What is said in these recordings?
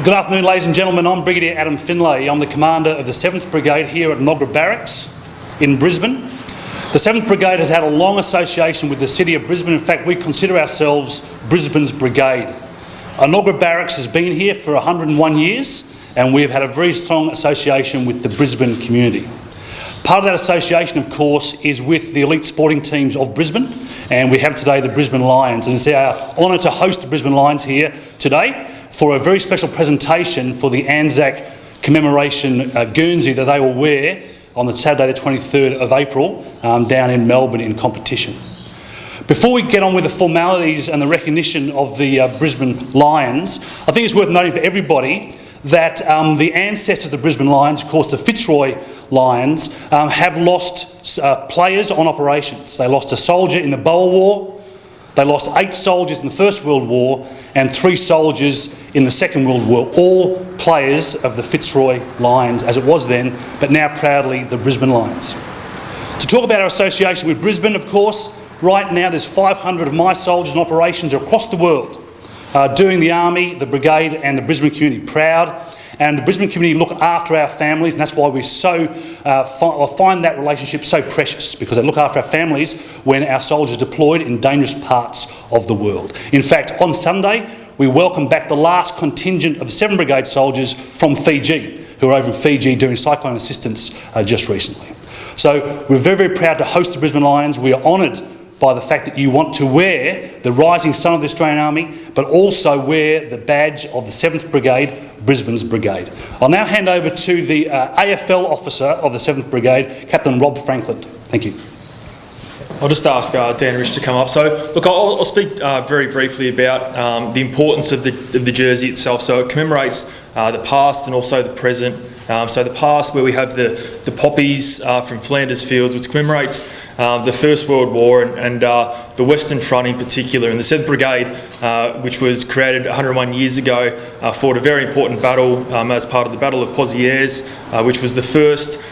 Good afternoon, ladies and gentlemen. I'm Brigadier Adam Finlay. I'm the commander of the 7th Brigade here at Nogra Barracks in Brisbane. The 7th Brigade has had a long association with the City of Brisbane. In fact, we consider ourselves Brisbane's Brigade. Nogra Barracks has been here for 101 years and we've had a very strong association with the Brisbane community. Part of that association, of course, is with the elite sporting teams of Brisbane, and we have today the Brisbane Lions. And it's our honour to host the Brisbane Lions here today for a very special presentation for the ANZAC commemoration Guernsey that they will wear on the Saturday the 23rd of April down in Melbourne in competition. Before we get on with the formalities and the recognition of the Brisbane Lions, I think it's worth noting for everybody that the ancestors of the Brisbane Lions, of course the Fitzroy Lions, have lost players on operations. They lost a soldier in the Boer War, they lost 8 soldiers in the First World War and 3 soldiers in the Second World War, all players of the Fitzroy Lions as it was then, but now proudly the Brisbane Lions. To talk about our association with Brisbane, of course, right now there's 500 of my soldiers in operations across the world doing the Army, the Brigade and the Brisbane community proud. And the Brisbane community look after our families, and that's why we find that relationship so precious, because they look after our families when our soldiers are deployed in dangerous parts of the world. In fact, on Sunday, we welcome back the last contingent of 7 Brigade soldiers from Fiji, who are over in Fiji doing cyclone assistance just recently. So we're very, very proud to host the Brisbane Lions. We are honoured by the fact that you want to wear the rising sun of the Australian Army, but also wear the badge of the 7th Brigade, Brisbane's Brigade. I'll now hand over to the AFL officer of the 7th Brigade, Captain Rob Franklin. Thank you. I'll just ask Dan Rich to come up. So, look, I'll speak very briefly about the importance of the jersey itself. So it commemorates the past and also the present. So the past, where we have the poppies from Flanders Fields, which commemorates the First World War and the Western Front in particular. And the 7th Brigade, which was created 101 years ago, fought a very important battle as part of the Battle of Pozieres, which was the first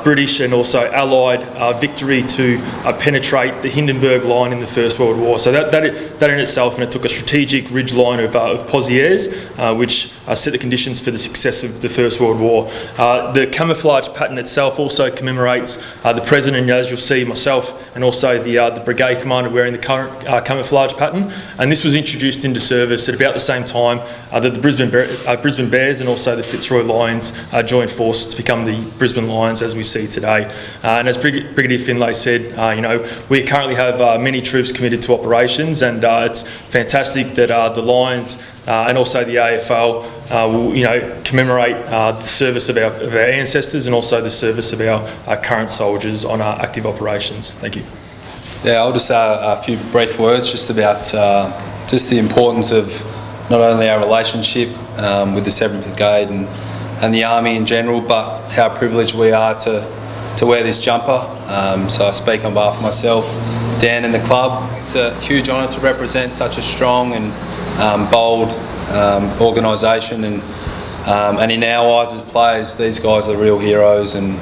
British and also Allied victory to penetrate the Hindenburg Line in the First World War. So that in itself, and it took a strategic ridge line of Pozieres, which set the conditions for the success of the First World War. The camouflage pattern itself also commemorates the President, and as you'll see, myself and also the Brigade Commander wearing the current camouflage pattern. And this was introduced into service at about the same time that the Brisbane Bears and also the Fitzroy Lions joined forces to become the Brisbane Lions as we see today. And as Brigadier Finlay said, we currently have many troops committed to operations, and it's fantastic that the Lions and also the AFL will commemorate the service of our ancestors and also the service of our current soldiers on our active operations. Thank you. Yeah, I'll just say a few brief words just about just the importance of not only our relationship with the 7th Brigade and the Army in general, but how privileged we are to wear this jumper. So I speak on behalf of myself, Dan and the club. It's a huge honour to represent such a strong and bold organisation, and in our eyes as players, these guys are the real heroes. And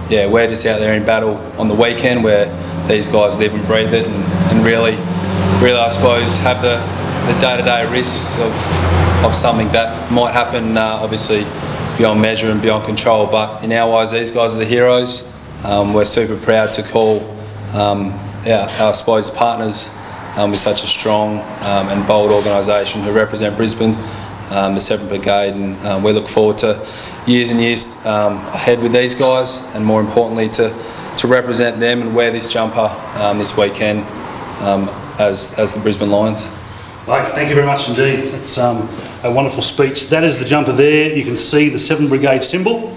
yeah, we're just out there in battle on the weekend where these guys live and breathe it, and really I suppose have the day-to-day risks of something that might happen, obviously beyond measure and beyond control. But in our eyes, these guys are the heroes. We're super proud to call our supposed partners with such a strong and bold organisation who represent Brisbane, the 7th Brigade, and we look forward to years and years ahead with these guys, and more importantly to represent them and wear this jumper this weekend as the Brisbane Lions. Right, thank you very much indeed. It's a wonderful speech. That is the jumper there. You can see the 7th Brigade symbol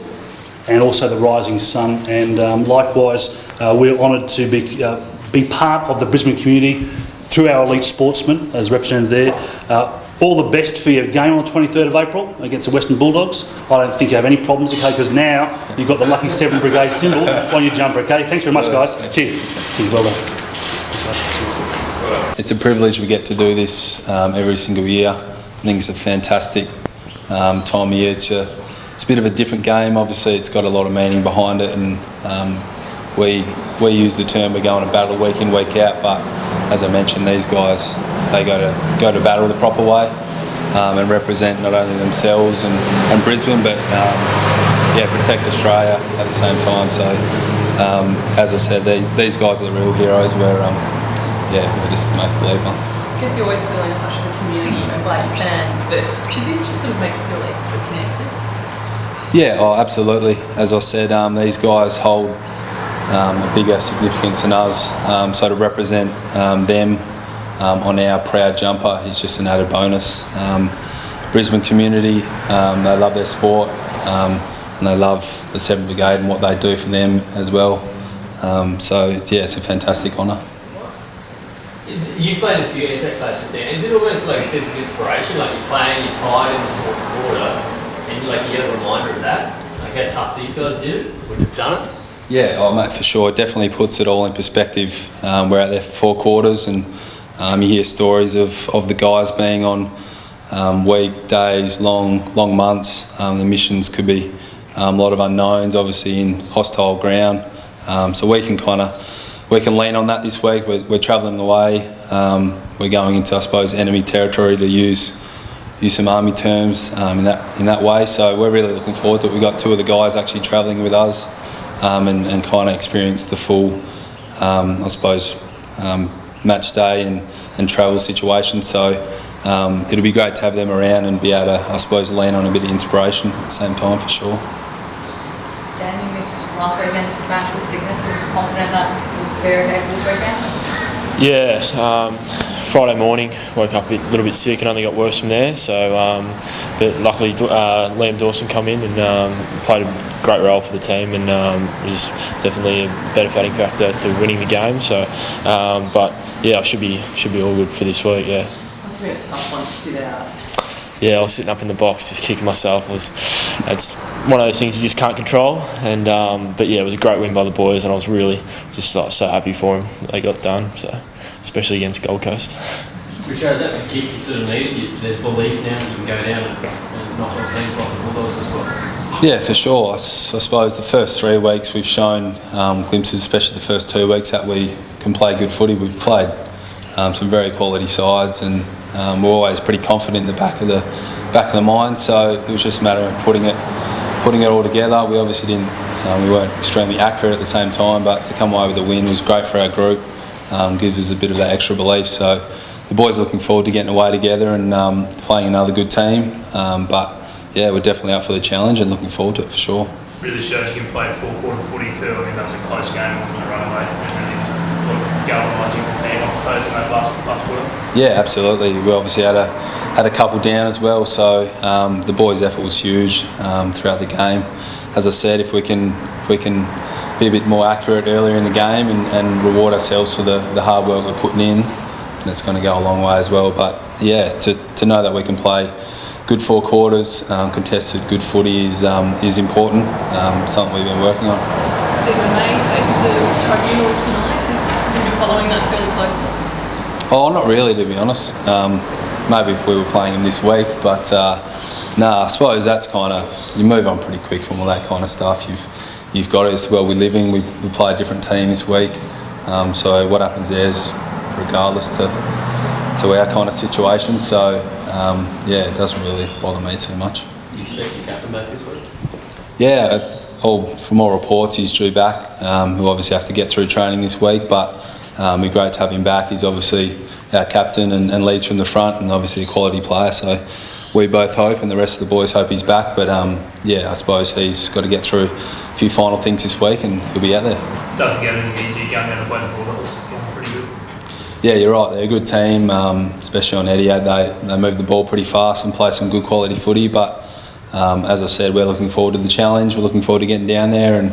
and also the rising sun. And likewise, we're honoured to be part of the Brisbane community through our elite sportsmen as represented there. All the best for your game on the 23rd of April against the Western Bulldogs. I don't think you have any problems, okay, because now you've got the lucky 7th Brigade symbol on your jumper, okay? Thanks very much, guys. Cheers. Cheers, well done. It's a privilege we get to do this every single year. I think it's a fantastic time of year. It's a bit of a different game. Obviously, it's got a lot of meaning behind it, and we use the term we go on a battle week in, week out. But as I mentioned, these guys, they go to battle the proper way. and represent not only themselves and Brisbane, but protect Australia at the same time. So, as I said, these guys are the real heroes. We're just the make-believe ones. Because you always feel in touch with the community, like fans, but does this just sort of make you feel extra connected? Yeah, absolutely. As I said, these guys hold a bigger significance than us. So to represent them on our proud jumper is just an added bonus. Brisbane community, they love their sport and they love the 7th Brigade and what they do for them as well. It's a fantastic honour. You've played a few ANZAC clashes there. Is it almost like a sense of inspiration? Like you're playing, you're tired in the 4th quarter, and you get a reminder of that? Like how tough these guys did it, would have done it? Yeah, mate, for sure. It definitely puts it all in perspective. We're out there for 4 quarters, and you hear stories of the guys being on weekdays, long months. The missions could be a lot of unknowns, obviously in hostile ground. So we can lean on that this week. We're travelling away. We're going into, I suppose, enemy territory, to use some army terms in that way. So we're really looking forward to it. We've got 2 of the guys actually travelling with us and kind of experience the full, match day and travel situation. So it'll be great to have them around and be able to, lean on a bit of inspiration at the same time, for sure. Dan, you missed last weekend's match with sickness. Are you confident that you'll be okay for this weekend? Yeah, Friday morning, woke up a little bit sick and only got worse from there. So, but luckily Liam Dawson come in and played a great role for the team and was definitely a benefiting factor to winning the game. So, but yeah, I should be all good for this week. Yeah. Must have been a tough one to sit out. Yeah, I was sitting up in the box just kicking myself. It's one of those things you just can't control. And but yeah, it was a great win by the boys, and I was really just so happy for them that they got done. So, especially against Gold Coast. Richard, is that the kick you sort of needed? There's belief now that you can go down and knock off teams like the Bulldogs as well. Yeah, for sure. I suppose the first 3 weeks we've shown glimpses, especially the first 2 weeks, that we can play good footy. We've played some very quality sides, and we're always pretty confident in the back of the mind. So it was just a matter of putting it all together. We obviously didn't, we weren't extremely accurate at the same time, but to come away with a win was great for our group. Gives us a bit of that extra belief. So the boys are looking forward to getting away together and playing another good team. But yeah, we're definitely up for the challenge and looking forward to it for sure. Really shows you can play a 4-quarter footy too. I mean, that was a close game, wasn't it, right away? And really just galvanising the team, I suppose, in that last quarter. Yeah, absolutely. We obviously had a couple down as well, so the boys' effort was huge throughout the game. As I said, if we can be a bit more accurate earlier in the game and reward ourselves for the hard work we're putting in, that's going to go a long way as well. But yeah, to know that we can play good 4 quarters, contested good footy is important, something we've been working on. Stephen May faces a tribunal tonight. Have you been following that fairly closely? Oh, not really, to be honest. Maybe if we were playing him this week, but I suppose that's you move on pretty quick from all that kind of stuff. You've got it as well. We're living. We play a different team this week, so what happens there is regardless to our kind of situation. So it doesn't really bother me too much. Do you expect your captain back this week? Yeah, from all reports he's due back. We'll obviously have to get through training this week, but it'd be great to have him back. He's obviously our captain and leads from the front, and obviously a quality player. So we both hope, and the rest of the boys hope he's back. But I suppose he's got to get through a few final things this week, and he'll be out there. Doesn't get any easier going down the way the Bulldogs. Pretty good. Yeah, you're right. They're a good team, especially on Etihad. They move the ball pretty fast and play some good quality footy. But as I said, we're looking forward to the challenge. We're looking forward to getting down there and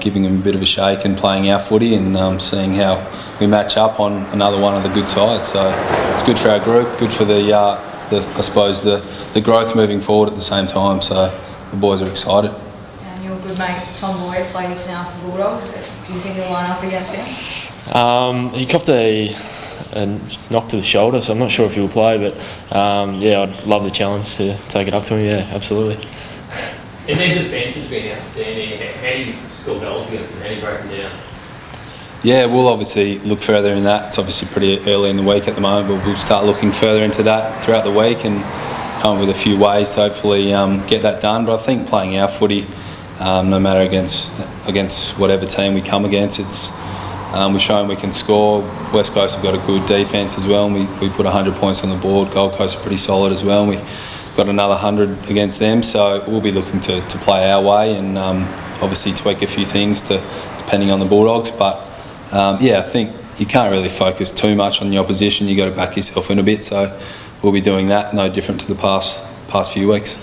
giving them a bit of a shake and playing our footy and seeing how we match up on another one of the good sides. So it's good for our group, good for the growth moving forward at the same time. So the boys are excited. And your good mate Tom Boyd plays now for the Bulldogs. Do you think you'll line up against him? He copped a knock to the shoulder, so I'm not sure if he'll play, but I'd love the challenge to take it up to him. Yeah, absolutely. And their defence has been outstanding. How do you score goals against them? How do you break them down? Yeah, we'll obviously look further in that. It's obviously pretty early in the week at the moment, but we'll start looking further into that throughout the week and come up with a few ways to hopefully get that done. But I think playing our footy, no matter against whatever team we come against, we've shown we can score. West Coast have got a good defence as well, and we put 100 points on the board. Gold Coast are pretty solid as well, and we got another 100 against them. So we'll be looking to play our way and obviously tweak a few things depending on the Bulldogs. But I think you can't really focus too much on the opposition. You've got to back yourself in a bit. So we'll be doing that, no different to the past few weeks.